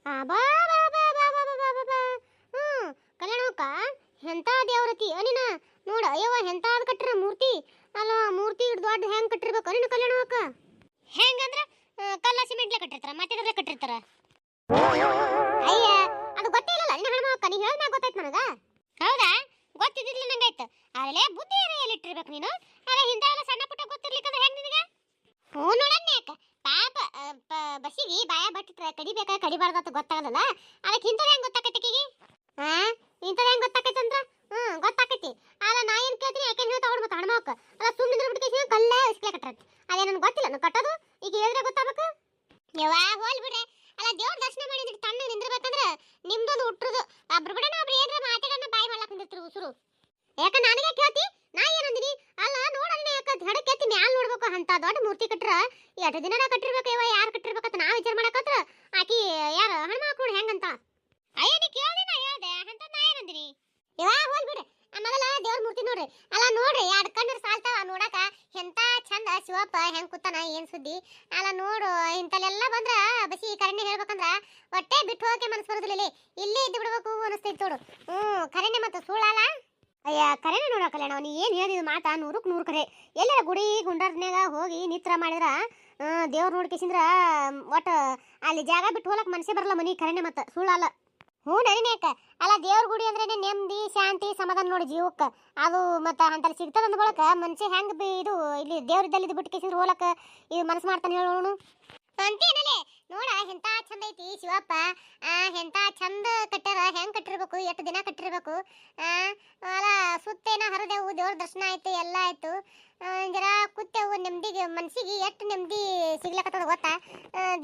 ಬಾ ಬಾ ಬಾ ಬಾ ಬಾ ಬಾ ಬಾ ಬಾ. ಕಲ್ಯಾಣಕ್ಕ ಎಂತ ದೇವರತಿ ಅನಿನ ನೋಡ ಅಯ್ಯವ ಎಂತಾದ ಕಟ್ಟಿರ ಮೂರ್ತಿ. ಅಲ್ಲ ಮೂರ್ತಿ ದೊಡ್ಡ ಹೆಂಗ್ ಕಟ್ಟಿರ್ಬೇಕು ಅನಿನ ಕಲ್ಯಾಣಕ್ಕ? ಹೆಂಗಂದ್ರ ಕಲ್ಲ ಸಿಮೆಂಟ್ಲೆ ಕಟ್ಟಿರ್ತಾರ, ಮತ್ತಿದ್ರೆ ಕಟ್ಟಿರ್ತಾರ. ಅಯ್ಯ ಅದು ಗೊತ್ತಿಲ್ಲ ನಿನ್ನ ಹೆಣ್ಮಕ್ಕ, ನೀ ಹೇಳ್ದಾಗ ಗೊತ್ತಾಯ್ತು ನನಗ. ಹೌದಾ? ಗೊತ್ತಿದ್ದಿಲ್ಲ ನಂಗಾಯ್ತು. ಆದ್ರೆ ಬುದ್ಧಿ ಎಲ್ಲಿಟ್ಟಿರ್ಬೇಕು ನೀನು? ಅಲ್ಲ ಇಂಥವೆಲ್ಲ ಸಣ್ಣ ಪುಟ್ಟ ಗೊತ್ತಿರ್ಲಿಕ್ಕಂದ್ರೆ ಹೆಂಗ್ ನಿನಗೆ? ಹ್ಞೂ ನೋಡಣ್ಣ ಯಾಕ ಪಾಪ ಬಸ್ಸಿಗೆ ಬಾಯ ಬಟ್ಟಿಟ್ರೆ ಕಡಿಬೇಕಾ ಕಡಿಬಾರ್ದು ಗೊತ್ತಾಗಲ್ಲ. ಅದಕ್ಕೆ ಇಂಥದ್ದು ಹೆಂಗ್ ಗೊತ್ತಾಕೈತಿಕಿಗೆ? ಹಾ ಇಂಥದ್ದು ಹೆಂಗ್ ಗೊತ್ತಾಕೈತಿ ಅಂದ್ರ? ಗೊತ್ತಾಕೈತಿ. ಅಲ್ಲ ನಾ ಏನ್ ಕೇಳ್ತೀನಿ ಯಾಕೆ ನೀವು ತಗೊಂಡ್ಬತ್ತ ಹಣ್ಮಕ್ಕ? ಅಲ್ಲ ಸುಮ್ಮನೆ ಬಿಡ್ಕೇಸಿ ಕಲ್ಲ ಇಸ್ಕ್ಲೆ ಕಟ್ಟರತ್. ಅದೇ ನನಗೆ ಗೊತ್ತಿಲ್ಲ ನಾನು ಕಟ್ಟೋದು. ಈಗ ಹೇಳಿದ್ರೆ ಗೊತ್ತಾಗಬೇಕು. ಯವ್ವಾ ಹೋಲ್ ಬಿಡ್ರೆ. ಅಲ್ಲ ದೇವ್ರ ದರ್ಶನ ಮಾಡಿ ತಣ್ಣ ನಿಂದಿರ್ಬೇಕಂದ್ರ ನಿಮ್ದೊಂದು ಹುಟ್ಟುದು ಒಬ್ರು ಬಿಡಣ ಒಬ್ರು ಏನ್ರ ಮಾತಾಡೋಣ ಬಾಯಿ ಮಾಡ್ಲಾಕ ನಿಂತಿರ್ತೀರಿ ಉಸುರು. ಯಾಕ ನನಗೆ ಕೇಳ್ತಿ? ನಾ ಏನಂದಿನಿ? ಅಲ್ಲ ನೋಡಣ್ಣ ಯಾಕ ಹಡಕೆತ್ತಿ ಮ್ಯಾಲ್ ನೋಡ್ಬೇಕು ಅಂತ ದೊಡ್ಡ ಮೂರ್ತಿ ಕಟ್ರ ಎಷ್ಟು ದಿನ ಕಟ್ಟಿರ್ಬೇಕು ಇವ ಯಾರು ಕಟ್ಟಿರ್ಬೇಕಂತ ನಾ ವಿಚಾರ ಮಾಡಕತ್ರ ಆಕಿ ಯಾರ ಹಣ್ಮಕ್ ನೋಡಿ ಹೆಂಗಂತ. ಅಯ್ಯ ನೀ ಕೇಳ್ದೆ ನಾ ಹೇಳ್ದೆ ಅಂತ ನಾ ಏನಂದಿನಿ? ಯವ್ವಾ ಹೋಲ್ ಬಿಡ್ರಿ. ಮೊದಲ ದೇವ್ರ ಮೂರ್ತಿ ನೋಡ್ರಿ. ಅಲ್ಲ ನೋಡ್ರಿ ಎರಡು ಕಣ್ಣರು ಸಾಲ್ತಾವ ನೋಡಕ ಎಂತ ಚಂದ ಶಿವಪ್ಪ ಹೆಂಗ್ ಕೂತಾನ ಏನ್ ಸುದ್ದಿ. ಅಲ್ಲ ನೋಡು ಇಂತಲ್ಲೆಲ್ಲ ಬಂದ್ರ ಬಸಿ ಕರೆನೆ ಹೇಳ್ಬೇಕಂದ್ರ ಹೊಟ್ಟೆ ಬಿಟ್ಟು ಹೋಗಕ್ಕೆ ಮನಸ್ಸು ಬರೋದಿಲ್ಲ. ಇಲ್ಲೇ ಇದ್ದು ಬಿಡ್ಬೇಕು ಅನಿಸ್ತೈತಿ ನೋಡು. ಕರೆನೆ ಮತ್ತೆ ಸುಳ್ಳಲ್ಲ. ಅಯ್ಯ ಕರೆನೆ ನೋಡ ಕಲ್ಯಾಣ, ನೀ ಏನ್ ಹೇಳಿದ ಮಾತಾ 100ಕ್ಕೆ 100 ಕರೆ. ಎಲ್ಲರ ಗುಡಿ ಗುಂಡಾರ್ನ್ಯಾಗ ಹೋಗಿ ನಿತ್ರ ಮಾಡಿದ್ರ ದೇವ್ರ ನೋಡ್ಕೇಸಿಂದ್ರ ಒಟ್ಟ ಅಲ್ಲಿ ಜಾಗ ಬಿಟ್ಟು ಹೋಗಕ್ ಮನಸ್ಸೇ ಬರಲ್ಲ ಮನಿ. ಕರೆನೆ ಮತ್ತ ಸುಳ್ಳಲ್ಲ. ಹ್ಞೂ ನರಿನೇಕ. ಅಲ್ಲ ದೇವ್ರ ಗುಡಿ ಅಂದ್ರೇನೆ ನೆಮ್ಮದಿ ಶಾಂತಿ ಸಮಾಧಾನ ನೋಡಿ ಜೀವಕ್ಕ. ಅದು ಮತ್ತೆ ಅಂತಲ್ಲಿ ಸಿಗ್ತದಂದ ಬಳಕ ಮನುಷ್ಯ ಹೆಂಗ್ ಇದು ಇಲ್ಲಿ ದೇವ್ರದಲ್ಲಿ ಬಿಟ್ಟು ಕೇಸಿಂದ್ರ ಹೋಲಕ ಇದು ಮನಸ್ಸು ಮಾಡ್ತಾನೆ ಹೇಳೋಣ ಅಂತೇನಲೆ. ನೋಡ ಎಂತ ಚಂದ ಐತಿ ಶಿವಪ್ಪ. ಎಂತ ಚಂದ ಕಟ್ಟಾರ. ಹೆಂಗ್ ಕಟ್ಟಿರ್ಬೇಕು, ಎಷ್ಟು ದಿನ ಕಟ್ಟಿರ್ಬೇಕು. ಅಲ್ಲ ಸುತ್ತೇನ ಹರಿದೆವು, ದೇವ್ರ ದರ್ಶನ ಆಯ್ತು, ಎಲ್ಲ ಆಯ್ತು. ಜರ ಕೂತೆವು ನೆಮ್ಮದಿಗೆ, ಮನ್ಸಿಗೆ ಎಷ್ಟು ನೆಮ್ಮದಿ ಸಿಗ್ಲಕತ್ತದ ಗೊತ್ತಾ?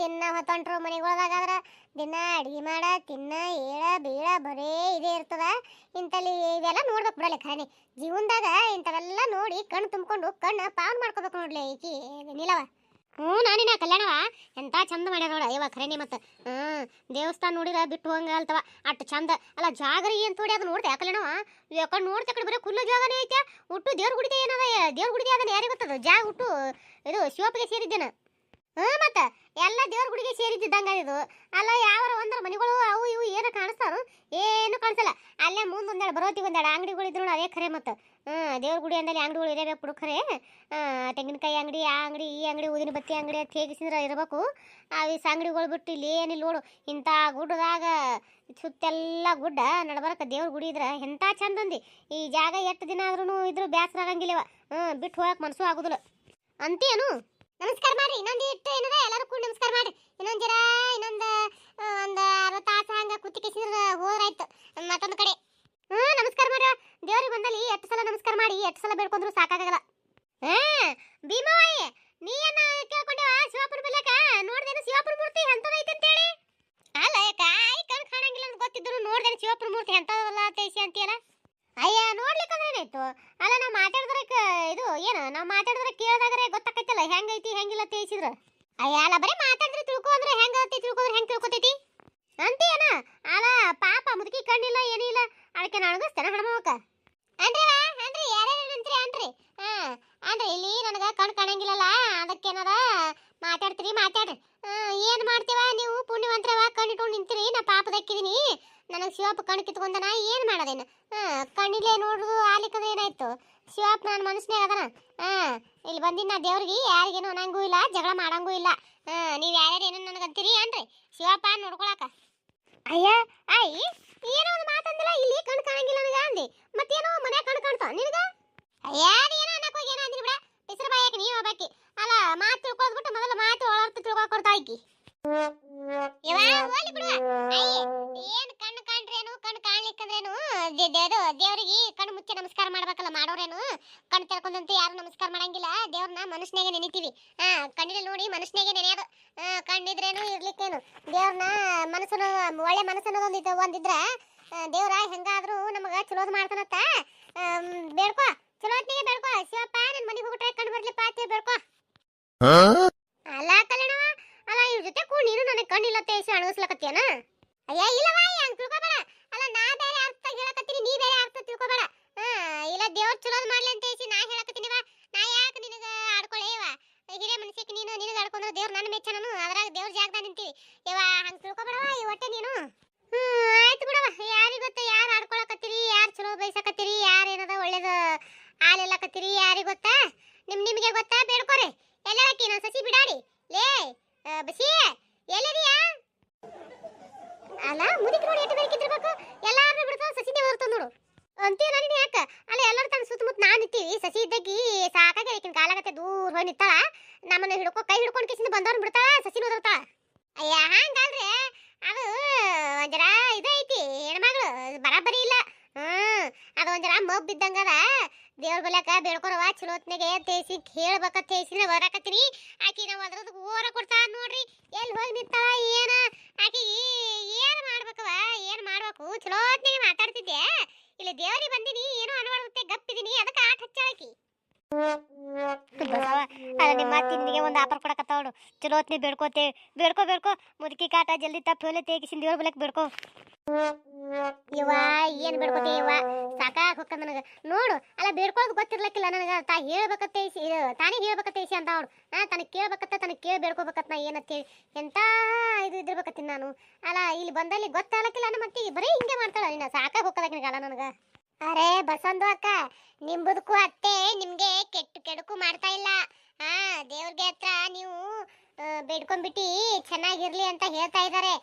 ದಿನ ಹೊತ್ತೊಂಟ್ರು ಮನೆಗೊಳದಾಗಾದ್ರ ದಿನ ಅಡಿಗೆ ಮಾಡ ತಿನ್ನ ಏಳ ಬೀಳ ಬರೇ ಇದೇ ಇರ್ತದ. ಇಂತಲ್ಲಿ ಇವೆಲ್ಲ ನೋಡ್ಬೇಕು ಬಿಡಲೆ. ಖರೇನೆ ಜೀವನದಾಗ ಇಂಥವೆಲ್ಲ ನೋಡಿ ಕಣ್ಣು ತುಂಬಿಕೊಂಡು ಕಣ್ಣು ಪಾವನ್ ಮಾಡ್ಕೋಬೇಕು ನೋಡ್ಲಿ ಈಕಿ ನಿಲವ. ಹ್ಞೂ ನಾನಿನ ಕಲ್ಯಾಣವ ಎಂತ ಚಂದ ಮಾಡ್ಯಾರ ನೋಡ ಇವ ಖರೇನೆ. ಮತ್ತೆ ದೇವಸ್ಥಾನ ನೋಡಿರ ಬಿಟ್ಟು ಹೋಗಂಗ ಅಲ್ತವ ಅಷ್ಟು ಚಂದ. ಅಲ್ಲ ಜಾಗರಿ ಅಂತ ನೋಡಿ ಅದು ನೋಡ್ದೆ ಕಲ್ಯಾಣವ. ಯಾಕಂಡು ನೋಡ್ತೆ ಕಡೆ ಬರೀ ಕುಲ್ಲ ಜಾಗನೇ ಐತೆ. ಒಟ್ಟು ದೇವ್ರ ಗುಡಿದೆ ಏನದ, ದೇವ್ರ ಗುಡಿದೆ ಅದನ್ನ ಯಾರಿಗೆ ಗೊತ್ತದ ಜಾಗ ಒಟ್ಟು ಇದು ಶಿವಪ್ಪಗೆ ಸೇರಿದ್ದೇನ. ಮತ್ತೆ ಎಲ್ಲ ದೇವ್ರ ಗುಡಿಗೆ ಸೇರಿದ್ದಂಗ ಇದು. ಅಲ್ಲ ಯಾವ ಒಂದರ ಮನೆಗಳು ಅವು ಇವು ಏನು ಕಾಣಿಸ್ತಾರು? ಏನು ಕಾಣಿಸಲ್ಲ. ಅಲ್ಲೇ ಮುಂದೆ ಒಂದೆರಡು ಬರೋತಿ ಒಂದೆರಡು ಅಂಗಡಿಗಳು ಇದ್ರು ಅದೇ ಖರೆ. ಮತ್ತೆ ದೇವ್ರ ಗುಡಿ ಅಂದಲ್ಲಿ ಅಂಗಡಿಗಳು ಇರಬೇಕು ಬಿಡು ಖರೆ. ತೆಂಗಿನಕಾಯಿ ಅಂಗಡಿ, ಆ ಅಂಗಡಿ, ಈ ಅಂಗಡಿ, ಊದಿನ ಬತ್ತಿ ಅಂಗಡಿ ಅಂತ ಹೇಗಿಸಿದ್ರೆ ಇರಬೇಕು. ಅವಿಸ್ ಅಂಗಡಿಗಳು ಬಿಟ್ಟು ಇಲ್ಲಿ ಏನಿಲ್ಲ ನೋಡು. ಇಂಥ ಗುಡ್ಡದಾಗ ಸುತ್ತೆಲ್ಲ ಗುಡ್ಡ ನಡ್ಬರಕ ದೇವ್ರ ಗುಡಿ ಇದ್ರ ಎಂಥ ಚಂದ ಅಂದಿ. ಈ ಜಾಗ ಎಷ್ಟು ದಿನ ಆದ್ರೂ ಇದ್ರು ಬ್ಯಾಸರ ಆಗಂಗಿಲ್ಲವ. ಬಿಟ್ಟು ಹೋಗಕ್ಕೆ ಮನಸ್ಸು ಆಗುದಿಲ್ಲ ಅಂತೇನು. ನಮಸ್ಕಾರ ಮಾಡ್ರಿ. ಇನ್ನೊಂದು ಇಟ್ಟು ಏನದ ಎಲ್ಲರೂ ಕೂಡ ನಮಸ್ಕಾರ ಮಾಡ್ರಿ. ಇನ್ನೊಂದು ಜರ ಇನ್ನೊಂದು ಒಂದು 60 ತಾಸು ಹಂಗ ಕುತ್ತಿಗೆಸಿದ್ರೆ ಹೋದ್ರಾಯ್ತು ಮತ್ತೊಂದು ಕಡೆ. ನಮಸ್ಕಾರ ಮಾಡ್ರಿ. ದೇವ್ರಿಗೆ ಬಂದಲ್ಲಿ 8 ಸಲ ನಮಸ್ಕಾರ ಮಾಡಿ 8 ಸಲ ಬೇಡ್ಕೊಂಡ್ರು ಸಾಕಾಗಲ್ಲ. ಭೀಮವ್ವ ನೀ ಏನ ಕೇಳ್ಕೊಂಡವ ಶಿವಪುರ ಬಲ್ಯಾಕ? ನೋಡ್ದೇನು ಶಿವಪುರ ಮೂರ್ತಿ ಎಂತದೈತೆ ಅಂತೇಳಿ? ಅಲ್ಲ ಯಾಕ ಕಣ್ ಕಾಣಂಗಿಲ್ಲ ಅಂತ ಗೊತ್ತಿದ್ರು ನೋಡ್ದೇನು ಶಿವಪುರ ಮೂರ್ತಿ ಎಂತದಲ್ಲ ತೇಸಿ ಅಂತೀಯಲ್ಲ? ಅಯ್ಯ ನೋಡ್ಲಿಕ್ಕಂದ್ರೆ ಏನಾಯ್ತು? ಅಲ್ಲ ನಾವು ಮಾತಾಡಿದ್ರೆ ಇದು ಏನು ನಾವು ಮಾತಾಡಿದ್ರೆ ಕೇಳಿದಾಗರೆ ಗೊತ್ತಾಕೈತಲ್ಲ ಹೆಂಗೈತಿ ಹೆಂಗಿಲ್ಲ ತೇಸಿದ್ರ. ಅಯ್ಯ ಅಲ್ಲ ಬರೀ ಮಾತಾಡಿದ್ರೆ ತಿಳ್ಕೊ ಅಂದ್ರೆ ಹೆಂಗೈತಿ, ತಿಳ್ಕೊಂಡ್ರೆ ಹೆಂಗ್ ತಿಳ್ಕೊತೈತಿ ಅಂತೀಯನ? ಅಲ್ಲ ಪಾಪ ಮುದುಕಿ ಕಣ್ಣಿಲ್ಲ ಏನೂ ಇಲ್ಲ, ಅದಕ್ಕೆ ನಾನು ಅಣಗಿಸ್ತೇನೆ ಹಣಮಕ್ಕ ಅನ್ರಿ. ಅನ್ರಿ ಯಾರ್ಯಾರು ಅಂತ್ರಿ ಅನ್ರಿ. ಅನ್ರಿ ಇಲ್ಲಿ ನನಗೆ ಕಣ್ ಕಾಣಂಗಿಲ್ಲಲ್ಲ, ಅದಕ್ಕೇನದ ಮಾತಾಡ್ತೀರಿ ಮಾತಾಡ್ರಿ. ಏನು ಮಾಡ್ತೀವ ನೀವು ಪುಣ್ಯವಂತ್ರವ ಕಣ್ಣಿಟ್ಕೊಂಡು ನಿಂತೀರಿ. ನಾ ಪಾಪದಕ್ಕಿದೀನಿ, ನನಗೆ ಶಿವಪ್ಪ ಕಣ್ಣು ಕಿತ್ಕೊಂಡನ. ಏನು ಮಾಡೋದೇನು? ಕಣ್ಣಿಲ್ಲೇ ನೋಡುದು ಆಲಿಕ್ಕಂದ್ರೆ ಏನಾಯ್ತು? ಶಿವಪ್ಪ ನನ್ನ ಮನಸ್ಸಿನಾಗ ಅದನ. ಇಲ್ಲಿ ಬಂದಿನ ನಾ ದೇವ್ರಿಗೆ ಯಾರಿಗೇನು ಅನ್ನಂಗೂ ಇಲ್ಲ, ಜಗಳ ಮಾಡಂಗೂ ಇಲ್ಲ. ನೀವು ಯಾರ್ಯಾರು ಏನೋ ನನಗಂತೀರಿ ಅನ್ರಿ ಶಿವಪ್ಪ ನೋಡ್ಕೊಳಕ. ಅಯ್ಯ ಅಯ್ಯ ಏನೋ ಒಂದು ಮಾತಂದಿಲ್ಲ, ಇಲ್ಲಿ ಕಣ್ ಕಾಣಂಗಿಲ್ಲ ನನಗ ಅಂದಿ. ಮತ್ತೇನೋ ಮನೆ ಕಣ್ ಕಾಣ್ತಾವ ನಿನಗ? ಅಯ್ಯ ಏನೋ ಅನ್ನಕ್ ಹೋಗಿ ಏನೋ ಅಂದಿನಿ ಬಿಡ. ಹೆಸರು ಬಾಯಕ್ಕೆ ನೀವು ಹೋಗ್ಬೇಕಿ. ಅಲ್ಲ ಮಾತು ತಿಳ್ಕೊಳ್ಳೋದು ಬಿಟ್ಟು ಮೊದಲು ಮಾತು ಒಳರ್ತು ತಿಳ್ಕೊಡ್ತಾ ಇಕ್ಕಿ. ಹೋಲಿ ಬಿಡುವ. ಏನು ಕಣ್ಣು ಕಾಣ್ರೇನು ಕಣ್ಣು ಕಾಣ್ಲಿಕ್ಕಂದ್ರೇನು ದೇವ್ರಿಗೆ ಕಣ್ಣು ಮುಚ್ಚಿ ನಮಸ್ಕಾರ ಮಾಡ್ಬೇಕಲ್ಲ. ಮಾಡೋರೇನು ಕಣ್ಣು ತೆಳ್ಕೊಂಡಂತೂ ಯಾರು ನಮಸ್ಕಾರ ಮಾಡಂಗಿಲ್ಲ. ದೇವ್ರನ್ನ ಮನುಷ್ಯನಾಗೆ ನೆನಿತೀವಿ. ಕಣ್ಣಿನಲ್ಲಿ ನೋಡಿ ಮನುಷ್ಯನಾಗೆ ನೆನೆಯೋದು. ಕಣ್ಣಿದ್ರೇನು ಇರ್ಲಿಕ್ಕೇನು ದೇವ್ರನ್ನ ಮನಸ್ಸನ್ನು ಒಳ್ಳೆ ಮನಸ್ಸನ್ನೋದೊಂದು ಒಂದಿದ್ರ ದೇವ್ರ ಹೆಂಗಾದ್ರೂ ನಮಗ ಚಲೋದ್ ಮಾಡ್ತಾನತ್ತ. ಬೇಡ್ಕೋ ಚಲೋ ಹೊತ್ತಿಗೆ ಬೇಡ್ಕೋ. ಶಿವಪ್ಪ ನನ್ನ ಮನೆಗೆ ಹೋಗ್ಬಿಟ್ರೆ ಕಣ್ಣು ಬರ್ಲಿಪ್ಪ ಅಂತ ಬೇಡ್ಕೋ. ಅಲ್ಲ ಕಲ್ಯಾಣವ, ಅಲ್ಲ ಇವ್ರ ಜೊತೆ ಕೂಡ ನೀನು ನನಗೆ ಕಣ್ಣಿಲ್ಲ ತೇಸಿ ಅಣಗಿಸ್ಲಕತ್ತೀಯನ? ಅಯ್ಯ ಇಲ್ಲವ ಹಂಗೆ ತಿಳ್ಕೊಬೇಡ. ಅಲ್ಲ ನಾ ಬೇರೆ ಅರ್ಥ ಹೇಳಕತ್ತೀನಿ, ನೀ ಬೇರೆ ಅರ್ಥ ತಿಳ್ಕೊಬೇಡ. ಇಲ್ಲ ದೇವ್ರ ಚಲೋದ್ ಮಾಡ್ಲಿ ಅಂತ ತೇಸಿ ನಾ ಹೇಳಕತ್ತೀನಿವ. ನಾ ಯಾಕೆ ನಿನಗೆ ಆಡ್ಕೊಳ್ಳೇವ? ಹಿರೇ ಮನುಷ್ಯಕ್ಕೆ ನೀನು ನಿನಗೆ ಆಡ್ಕೊಂಡ್ರೆ ದೇವ್ರ ನನ್ನ ಮೆಚ್ಚ. ನಾನು ಅದ್ರಾಗ ದೇವ್ರ ಜಾಗದಾಗ ನಿಂತೀವಿ. ಇವ ಹಂಗೆ ತಿಳ್ಕೊಬೇಡವ. ಈ ಹೊಟ್ಟೆ ನೀನು ಅಲ್ಲ ಮುದುಕಿ ನೋಡಿ ಎಷ್ಟು ಬೇಕಿದ್ದಿರ್ಬೇಕು ಎಲ್ಲಾರು ಬಿಡ್ತಾವ ಸಸಿನೇ ಬರ್ತದ ನೋಡು ಅಂತೀಯ ನಾನು ಯಾಕ ಅಲ್ಲ ಎಲ್ಲರೂ ತನ್ನ ಸುತ್ತಮುತ್ತ ನಾನು ನಿಂತೀವಿ ಸಸಿ ಇದ್ದಗಿ ಸಾಕಾಗಿ ಆಕಿನ ಕಾಲಾಗತ್ತೆ ದೂರ ಹೋಗಿ ನಿಂತಾಳ ನಮ್ಮನ್ನ ಕೈ ಹಿಡ್ಕೊಂಡು ಕಿಸಿಂದ ಬಂದವ್ರನ್ನ ಬಿಡ್ತಾಳ ಸಸಿನ ಓದಿರ್ತಾಳ ಅಯ್ಯ ಹಂಗಲ್ರಿ ಅದು ಒಂಜರ ಇದೈತಿ ಹೆಣ್ಮಗಳು ಬರಾಬರಿ ಇಲ್ಲ ಅದು ಒಂಜರ ಮಬ್ ಬಿದ್ದಂಗದ ದೇವ್ರ ಬಲ್ಯಾಕ ಬೇಡ್ಕೊರವ ಚಲೋತ್ನೆಗೆ ತೇಸಿ ಹೇಳ್ಬೇಕಂತ ತೇಸಿನ ಹೊರಕತ್ತೀನಿ ಆಕಿ ನಾವು ಅದ್ರದ್ದು ಓರ ಕೊಡ್ತಾ ನೋಡ್ರಿ ಎಲ್ಲಿ ಹೋಗಿ ನಿಂತಾಳ ಏನ ಆಕಿ ಏನ್ ಮಾಡ್ಬೇಕವ ಏನ್ ಮಾಡ್ಬೇಕು ಚಲೋತ್ನೆಗೆ ಮಾತಾಡ್ತಿದ್ದೆ ಇಲ್ಲಿ ದೇವ್ರಿಗೆ ಬಂದಿನಿ ಏನೋ ಅನ್ವಾಡುತ್ತೆ ಗಪ್ಪಿದೀನಿ ಅದಕ್ಕೆ ಆಟ ಹಚ್ಚಾಕಿ ಅಲ್ಲ ನಿಮ್ಮ ತಿಂದಿಗೆ ಒಂದು ಆಫರ್ ಕೊಡಕತ್ತಾವಳು ಚಲೋತ್ನೆ ಬೇಡ್ಕೋತೆ ಬೇಡ್ಕೋ ಮುದುಕಿ ಕಾಟ ಜಲ್ದಿ ತಪ್ಪು ಹೊಲೆ ತೇಗಿಸಿನ ದೇವ್ರ ಬಲಕ್ ಬೇಡ್ಕೋ ಇವ ಏನ್ ಬೇಡ್ಕೋತಿ ಇವ ಸಾಕಾಗ ಹೊಕ್ಕ ನನಗ ನೋಡು ಅಲ್ಲ ಬೇಡ್ಕೊಳ್ಳೋದು ಗೊತ್ತಿರ್ಲಕ್ಕಿಲ್ಲ ನನಗ ತಾನೇ ಹೇಳ್ಬೇಕತ್ತೇಸಿ ಅಂತ ಅವಳು ತನಗೆ ಕೇಳ್ಬೇಕತ್ತ ತನಗೆ ಕೇಳಿ ಬೇಡ್ಕೋಬೇಕತ್ತ ನಾ ಏನಂತೇಳಿ ಎಂತ ಇದು ಇದಿರ್ಬೇಕತ್ತೀನಿ ನಾನು ಅಲ್ಲ ಇಲ್ಲಿ ಬಂದಲ್ಲಿ ಗೊತ್ತಾಗಲಕ್ಕಿಲ್ಲ ನಮ್ಮ ಅತ್ತಿ ಬರೀ ಹಿಂಗೆ ಮಾಡ್ತಾಳ ನಿನ್ನ ಸಾಕಾಗ ಹೋಗದಕ್ಕಿನ ನನಗ ಅರೆ ಬಸಂದು ಅಕ್ಕ ನಿಂಬುದಕ್ಕೂ ಅತ್ತೆ ನಿಮ್ಗೆ ಕೆಡುಕು ಮಾಡ್ತಾ ಇಲ್ಲ ದೇವ್ರಿಗೆ ಹತ್ರ ನೀವು ಬೇಡ್ಕೊಂಡ್ಬಿಟ್ಟು ಚೆನ್ನಾಗಿರ್ಲಿ ಅಂತ ಹೇಳ್ತಾ ಇದ್ದಾರೆ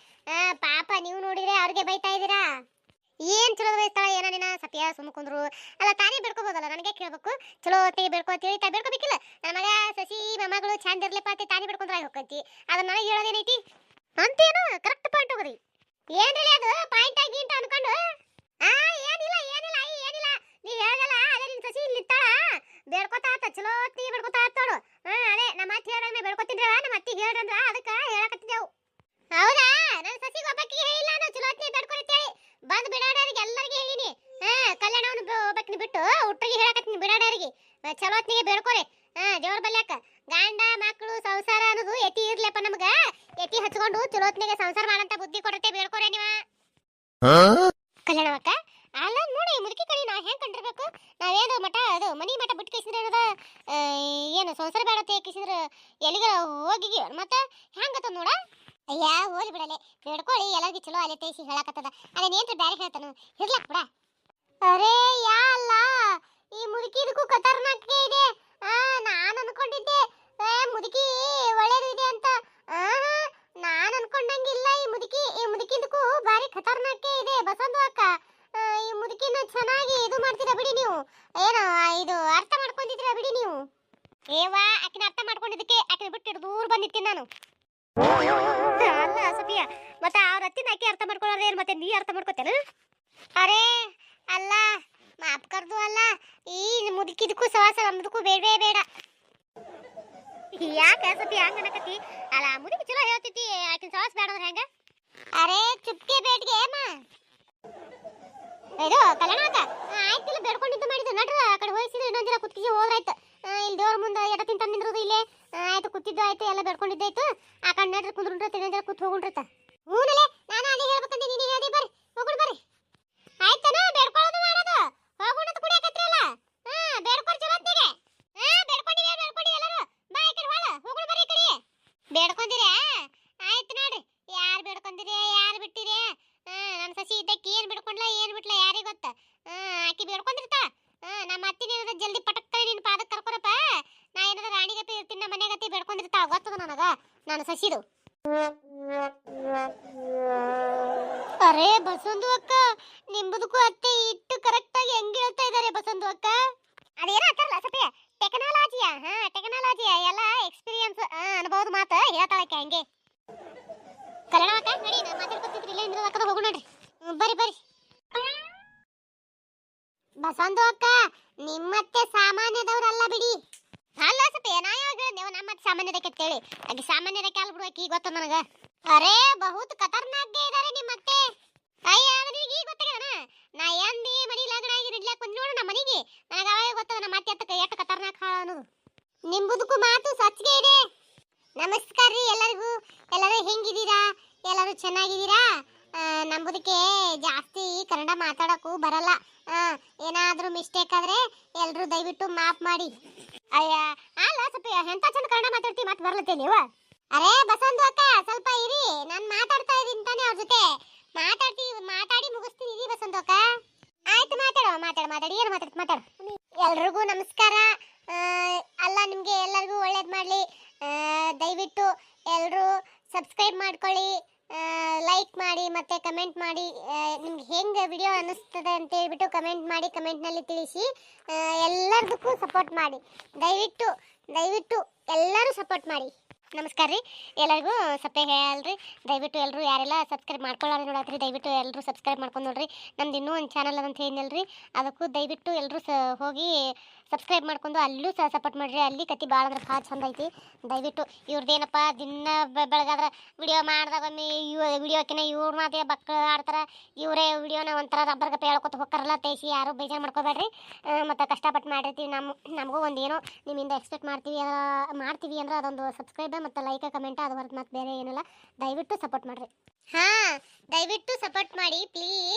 ಪಾಪ ನೀವು ನೋಡಿದ್ರೆ ಅವ್ರಿಗೆ ಬೈತಾ ಇದ್ದೀರಾ ಏನ್ ಚಲೋ ಬೈತಾಳ ಏನ ನಿನ್ನ ಸತ್ಯ ಸುಮ್ಕೊಂಡ್ರು ಅಲ್ಲ ತಾನೇ ಬೇಡ್ಕೋಬೋದಲ್ಲ ನನಗೆ ಕೇಳ್ಬೇಕು ಚಲೋ ಹೊತ್ತಿಗೆ ಬೇಡ್ಕೋ ಅಂತ ಹೇಳಿ ಬೇಡ್ಕೋಬೇಕಿಲ್ಲ ನನ್ನ ಮಗ ಸಸಿ ಮೊಮ್ಮಗಳು ಚಂದ ಇರ್ಲಿಪ್ಪ ಅಂತ ತಾನೇ ಬೇಡ್ಕೊಂಡ್ರೆ ಹೋಗತಿ ಅದನ್ನ ನನಗೆ ಹೇಳೋದೇನೈತಿ ಅಂತೇನು ಕರೆಕ್ಟ್ ಪಾಯಿಂಟ್ ಹೋಗ್ರಿ ಏನ್ರಿ ಅದು ಪಾಯಿಂಟ್ ಆಗಿ ಅಂತ ಅನ್ಕೊಂಡು ಏನಿಲ್ಲ ನೀ ಹೇಳಲ್ಲ ಅದೇ ನಿನ್ ಸಸಿ ಇಲ್ಲಿ ನಿಂತಾಳ ಬೇಡ್ಕೋತಾ ಆತ ಚಲೋ ಹೊತ್ತಿಗೆ ಬೇಡ್ಕೋತಾ ಆತೋಡು ಅದೇ ನಮ್ಮ ಅತ್ತಿ ಹೇಳಂದ್ರೆ ಬೇಡ್ಕೋತಿದ್ರ ನಮ್ಮ ಅತ್ತಿಗೆ ಹೇಳ್ರಂದ್ರ ಅದಕ್ಕೆ ಹೇಳಕತ್ತಿದ್ದೆವು ಹೌದಾ ನನ್ನ ಸಸಿಗೆ ಒಬ್ಬಕ್ಕಿಗೆ ಹೇಳಿಲ್ಲ ನಾನು ಚಲೋ ಹೊತ್ತಿಗೆ ಬೇಡ್ಕೊಳ್ತೇಳಿ ಬಂದ್ ಬಿಡಾಡೋರಿಗೆ ಎಲ್ಲರಿಗೆ ಹೇಳಿನಿ ಕಲ್ಯಾಣವನ್ನು ಒಬ್ಬಕ್ಕಿನ ಬಿಟ್ಟು ಹುಟ್ಟಿಗೆ ಹೇಳಕತ್ತೀನಿ ಬಿಡಾಡೋರಿಗೆ ಚಲೋ ಹೊತ್ತಿಗೆ ಬೇಡ್ಕೊರಿ ದೇವ್ರ ಬಲ್ಯಾಕ ಗಂಡ ಮಕ್ಕಳು ಸಂಸಾರ ಅನ್ನೋದು ಎತಿ ಇರ್ಲಪ್ಪ ನಮಗ ಎತಿ ಹಚ್ಕೊಂಡು ಚಲೋ ಹೊತ್ತಿಗೆ ಸಂಸಾರ ಮಾಡಂತ ಬುದ್ಧಿ ಕೊಡತ್ತೆ ಬೇಡ್ಕೊರಿ ನೀವ ಕಲ್ಯಾಣವಕ್ಕ ಅಲ್ಲ ನೋಡಿ ಮುದುಕಿ ಕಡೆ ನಾವು ಹೆಂಗ್ ಕಂಡಿರ್ಬೇಕು ನಾವೇನು ಮಠ ಅದು ಮನಿ ಮಠ ಬಿಟ್ಟು ಕಿಸಿದ್ರೆ ಏನು ಸಂಸಾರ ಬೇಡ ಕಿಸಿದ್ರೆ ಎಲ್ಲಿಗಾರ ಹೋಗಿ ಮತ್ತೆ ಹೆಂಗತ್ತ ನೋಡ ಅಯ್ಯ ಹೋಲಿ ಬಿಡಲೆ ಬೇಡ್ಕೊಳ್ಳಿ ಎಲ್ಲರಿಗೂ ಚಲೋ ಅಲೆ ತೇಸಿ ಹೇಳಕತ್ತದ ಅದೇನೇನ್ರಿ ಬ್ಯಾರೆ ಹೇಳ್ತಾನು ಇರ್ಲಕ್ ಬಿಡ ಅರೇ ಯಾ ಅಲ್ಲ ಈ ಮುದುಕಿದಕ್ಕೂ ಖತರ್ನಾಕ್ ಇದೆ ನಾನು ಅನ್ಕೊಂಡಿದ್ದೆ ಮುದುಕಿ ಒಳ್ಳೇದು ಇದೆ ಅಂತ ನಾನು ಅನ್ಕೊಂಡಂಗಿಲ್ಲ ಈ ಮುದುಕಿದಕ್ಕೂ ಬಾರಿ ಖತರ್ನಾಕ್ ಇದೆ ಬಸಂದು ಅಕ್ಕ ಈ ಮುದುಕಿನ ಚೆನ್ನಾಗಿ ಇದು ಮಾಡ್ತೀರಾ ಬಿಡಿ ನೀವು ಏನೋ ಇದು ಅರ್ಥ ಮಾಡ್ಕೊಂಡಿದ್ದೀರಾ ಬಿಡಿ ನೀವು ಏವಾ ಆಕಿನ ಅರ್ಥ ಮಾಡ್ಕೊಂಡಿದ್ದಕ್ಕೆ ಆಕಿನ ಬಿಟ್ಟು ದೂರ ಬಂದಿರ್ತೀನಿ ನಾನು ಅಲ್ಲ ಸಫಿಯಾ ಮತ್ತೆ ಅವ್ರ ಅತ್ತಿನ ಆಕಿ ಅರ್ಥ ಮಾಡ್ಕೊಳ್ಳೋದು ಏನು ಮತ್ತೆ ನೀ ಅರ್ಥ ಮಾಡ್ಕೋತೇನ ಅರೇ ಅಲ್ಲ ಮಾಪ್ ಕರ್ದು ಅಲ್ಲ ಈ ಮುದುಕಿದಕ್ಕೂ ಸವಾಸ ನಮ್ದಕ್ಕೂ ಬೇಡವೇ ಬೇಡ ಯಾಕೆ ಸಫಿಯಾ ಹಂಗ ಅನ್ನಕತ್ತಿ ಅಲ್ಲ ಮುದುಕಿ ಚಲೋ ಹೇಳ್ತೈತಿ ಆಕಿನ ಸವಾಸ ಬೇಡ ಅಂದ್ರೆ ಹೆಂಗ ಅರೇ ಚುಪ್ಕೆ ಬೇಡ್ಗೆ ಅಮ್ಮ ಇದು ಕಲ್ಯಾಣಕ್ಕ ಆಯ್ತಿಲ್ಲ ಬೇಡ್ಕೊಂಡಿದ್ದು ಮಾಡಿದ್ದು ನಡ್ರ ಆ ಕಡೆ ಹೋಗಿಸಿದ್ರೆ ಇನ್ನೊಂದಿನ ಕುತ್ತಿಗೆ ಹೋದ್ರಾಯ್ತು ಇಲ್ಲಿ ದೇವ್ರ ಮುಂದೆ ಎಡ ತಿಂತ ನಿಂದ್ರದು ಇಲ್ಲೇ ಆಯ್ತು ಕೂತಿದ್ದು ಆಯ್ತು ಎಲ್ಲ ಬೇಡ್ಕೊಂಡಿದ್ದಾಯ್ತು ಆ ಕಡೆ ನಡ್ರಿ ಕುಂದ್ರುಂಟ್ರ ಇನ್ನೊಂದಿನ ಕೂತ್ ಹೋಗುಂಟ್ರತ ಹೂನಲೆ ನಾನು ಅದೇ ಹೇಳ್ಬೇಕಂತ ನೀನು ಹೇಳಿ ಬರ್ರಿ ಹೋಗುಣ ಬರ್ರಿ ಆಯ್ತನ ಬೇಡ್ಕೊಳ್ಳೋದು ಮಾಡೋದು ಹೋಗುಣದ ಕುಡಿಯಕತ್ರಲ್ಲ ಬೇಡ್ಕೊರ್ ಚಲೋತ್ತಿಗೆ ಬೇಡ್ಕೊಂಡಿ ಎಲ್ಲರೂ ಬಾ ಈ ಕಡೆ ಹೊಳ ಹೋಗುಣ ಬರ್ರಿ ಈ ಕಡೆ ಬೇಡ್ಕೊಂಡಿರೇ ಆಯ್ತು ನೋಡ್ರಿ ಯಾರು ಬೇಡ್ಕೊಂಡಿರಿ ಯಾರು ಬಿಟ್ಟಿರಿ ನನ್ನ ಸಸಿ ಇದ್ದಕ್ಕೆ ಏನ್ ಬಿಡ್ಕೊಂಡ್ಲ ಏನ್ ಬಿಟ್ಲ ಯಾರಿಗೆ ಗೊತ್ತ ಆಕಿ ಬೇಡ್ಕೊಂಡಿರ್ತಾಳ ನಮ್ಮ ಅತ್ತಿನ ಏನಾರ ಜಲ್ದಿ ಪಟಕ್ಕಳಿ ನಿನ್ನ ಪಾದಕ್ಕೆ ಕರ್ಕೊರಪ್ಪ ನಾ ಏನಾರ ರಾಣಿಗತಿ ಇರ್ತೀನಿ ನಮ್ಮ ಮನೆಗತಿ ಬೇಡ್ಕೊಂಡಿರ್ತಾಳ ಗೊತ್ತದ ನನಗ ನಾನು ಸಸಿದು ಅರೇ ಬಸಂದು ಅಕ್ಕ ನಿಂಬುದಕ್ಕೂ ಅತ್ತೆ ಇಟ್ಟು ಕರೆಕ್ಟ್ ಆಗಿ ಹೆಂಗ್ ಹೇಳ್ತಾ ಇದಾರೆ ಬಸಂದು ಅಕ್ಕ ಅದೇನೋ ಅಂತಾರಲ್ಲ ಸತ್ಯ ಟೆಕ್ನಾಲಜಿಯ ಎಲ್ಲ ಎಕ್ಸ್ಪೀರಿಯನ್ಸ್ ಅನ್ಬಹುದು ಮಾತ ಹೇಳ್ತಾಳಕ್ಕೆ ಹಂಗೆ ಕಲ್ಯಾಣಕ್ಕ ನಡಿ ನಾನು ಮಾತಾಡ್ಕೊತಿದ್ರಿ ಇಲ್ಲ ಇಂದ್ರ ಅಕ್ಕದ ಹೋಗು ನೋಡ್ರಿ ಬರ್ರಿ ಬಸಂದು ಅಕ್ಕ ನಿಮ್ಮತ್ತೆ ಸಾಮಾನ್ಯದವ್ರಲ್ಲ ಬಿಡಿ ಅಲ್ಲ ಸತ್ಯ ನಾ ಯಾವಾಗ ಹೇಳಿದೆ ನಮ್ಮತ್ತೆ ಸಾಮಾನ್ಯದಕ್ಕೆ ಅಂತೇಳಿ ಆಕೆ ಸಾಮಾನ್ಯದಕ್ಕೆ ಅಲ್ಲ ಬಿಡು ಆಕಿ ಗೊತ್ತ ನನಗ ಅರೇ ಬಹುತ್ ಖತರ್ನಾಕ್ಗೆ ಇದಾರೆ ನಿಮ್ಮತ್ತೆ ಅಯ್ಯ ನಿನಗೆ ಈಗ ಗೊತ್ತಾಗಣ ನಾ ಎಂದಿ ಮನಿ ಲಗ್ನ ಆಗಿ ನಿಡ್ಲಾಕ್ ಬಂದ್ ನೋಡು ನಮ್ಮ ಮನಿಗೆ ನನಗ ಅವಾಗ ಗೊತ್ತದ ನಮ್ಮ ಅತ್ತೆ ಅತ್ತಕ್ಕೆ ಎಷ್ಟು ಖತರ್ನಾಕ್ ಹಾಳ ಅನ್ನೋದು ನಿಂಬುದಕ್ಕೂ ಮಾತು ಸಚ್ಗೆ ಇದೆ ನಮಸ್ಕಾರ ರೀ ಎಲ್ಲರೂ ಹೆಂಗಿದ್ದೀರಾ ಎಲ್ಲರೂ ಚೆನ್ನಾಗಿದ್ದೀರಾ ನಂಬುದಕ್ಕೆ ಜಾಸ್ತಿ ಕನ್ನಡ ಮಾತಾಡಕ್ಕೂ ಬರಲ್ಲ ಏನಾದರೂ ಮಿಸ್ಟೇಕ್ ಆದ್ರೆ ಎಲ್ಲರೂ ದಯವಿಟ್ಟು ಮಾಫ್ ಮಾಡಿ ಅಯ್ಯ ಅಲ್ಲ ಸ್ವಲ್ಪ ಎಂತ ಚಂದ ಕನ್ನಡ ಮಾತಾಡ್ತೀವಿ ಮತ್ತೆ ಬರ್ಲತ್ತೆ ನೀವು ಅರೇ ಬಸಂದು ಅಕ್ಕ ಸ್ವಲ್ಪ ಇರಿ ನಾನು ಮಾತಾಡ್ತಾ ಇದ್ದೀನಿ ತಾನೇ ಅವ್ರ ಜೊತೆ ಮಾತಾಡಿ ಮುಗಿಸ್ತೀನಿ ಇರಿ ಬಸಂದು ಅಕ್ಕ ಆಯ್ತು ಮಾತಾಡಿ ಏನು ಮಾತಾಡು ಎಲ್ರಿಗೂ ನಮಸ್ಕಾರ ಅಲ್ಲ ನಿಮಗೆ ಎಲ್ಲರಿಗೂ ಒಳ್ಳೇದು ಮಾಡಲಿ ದಯವಿಟ್ಟು ಎಲ್ಲರೂ ಸಬ್ಸ್ಕ್ರೈಬ್ ಮಾಡ್ಕೊಳ್ಳಿ ಲೈಕ್ ಲೈಕ್ ಮಾಡಿ ಮತ್ತೆ ಕಮೆಂಟ್ ಮಾಡಿ. ನಿಮ್ಗೆ ಹೆಂಗೆ ವಿಡಿಯೋ ಅನ್ನಿಸ್ತದೆ ಅಂತ ಹೇಳ್ಬಿಟ್ಟು ಕಮೆಂಟ್ ಮಾಡಿ, ಕಮೆಂಟ್ನಲ್ಲಿ ತಿಳಿಸಿ. ಎಲ್ಲದಕ್ಕೂ ಸಪೋರ್ಟ್ ಮಾಡಿ, ದಯವಿಟ್ಟು ದಯವಿಟ್ಟು ಎಲ್ಲರೂ ಸಪೋರ್ಟ್ ಮಾಡಿ. ನಮಸ್ಕಾರ ರೀ ಎಲ್ಲರಿಗೂ. ಸಪ್ಪೆ ಹೇಳ್ರಿ, ದಯವಿಟ್ಟು ಎಲ್ಲರೂ ಯಾರೆಲ್ಲ ಸಬ್ಸ್ಕ್ರೈಬ್ ಮಾಡ್ಕೊಳ್ಳೋರು ನೋಡತ್ರಿ ದಯವಿಟ್ಟು ಎಲ್ಲರೂ ಸಬ್ಸ್ಕ್ರೈಬ್ ಮಾಡ್ಕೊಂಡು ನೋಡ್ರಿ. ನಮ್ದು ಇನ್ನೂ ಒಂದು ಚಾನಲ್ ಅದಂತ ಏನಿಲ್ಲರಿ, ಅದಕ್ಕೂ ದಯವಿಟ್ಟು ಎಲ್ಲರೂ ಹೋಗಿ ಸಬ್ಸ್ಕ್ರೈಬ್ ಮಾಡ್ಕೊಂಡು ಅಲ್ಲೂ ಸಹ ಸಪೋರ್ಟ್ ಮಾಡಿರಿ. ಅಲ್ಲಿ ಕತಿ ಭಾಳ ಅಂದ್ರೆ ಭಾಳ ಚಂದ ಐತಿ. ದಯವಿಟ್ಟು ಇವ್ರದ್ದೇನಪ್ಪ ದಿನ ಬೆಳಗಾದ್ರೆ ವಿಡಿಯೋ ಮಾಡಿದಾಗ ಒಮ್ಮೆ ವಿಡಿಯೋಕಿನ ಇವ್ರ ಮಾತೇ ಬಕ್ಕ ಆಡ್ತಾರೆ. ಇವರೇ ವಿಡಿಯೋನ ಒಂಥರ ರಬ್ಬರ್ ಗಪ್ಪೆ ಹೇಳ್ಕೊತ ಹೋಗ್ತಾರಲ್ಲ ತೇಸಿ, ಯಾರು ಬೇಜಾರು ಮಾಡ್ಕೋಬೇಡ್ರಿ. ಮತ್ತು ಕಷ್ಟಪಟ್ಟು ಮಾಡಿರ್ತೀವಿ. ನಮಗೂ ಒಂದು ಏನೋ ನಿಮ್ಮಿಂದ ಎಕ್ಸ್ಪೆಕ್ಟ್ ಮಾಡ್ತೀವಿ ಅಂದ್ರೆ ಅದೊಂದು ಸಬ್ಸ್ಕ್ರೈಬ್ ಮತ್ತು ಲೈಕ್ ಕಮೆಂಟ್ ಅದು ಹೊರತು ಮತ್ತೆ ಬೇರೆ ಏನಿಲ್ಲ. ದಯವಿಟ್ಟು ಸಪೋರ್ಟ್ ಮಾಡಿರಿ. ಹಾಂ, ದಯವಿಟ್ಟು ಸಪೋರ್ಟ್ ಮಾಡಿ ಪ್ಲೀಸ್.